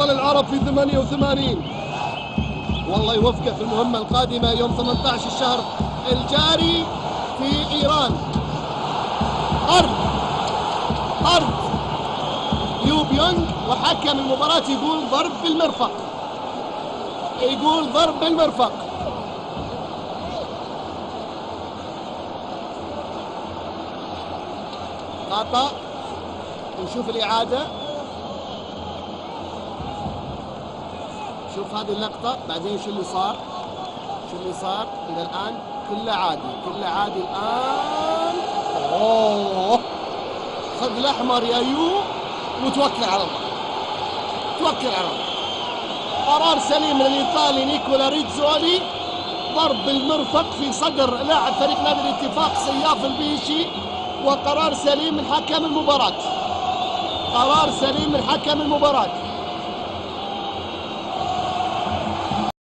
أبطال العرب في 88. والله يوفقه في المهمة القادمة يوم 18 الشهر الجاري في إيران. طرد يو بيونغ، وحكم المباراة يقول ضرب بالمرفق، يقول ضرب بالمرفق. خطأ. نشوف الإعادة. شوف هذه اللقطة بعدين شو اللي صار. إلى الآن كله عادي الآن. أوه، خذ الأحمر يا يو وتوكل على الله. قرار سليم من الإيطالي نيكولا ريتزولي، ضرب بالمرفق في صدر لاعب فريق نادي الاتفاق سياف البيشي، وقرار سليم من حكم المباراة.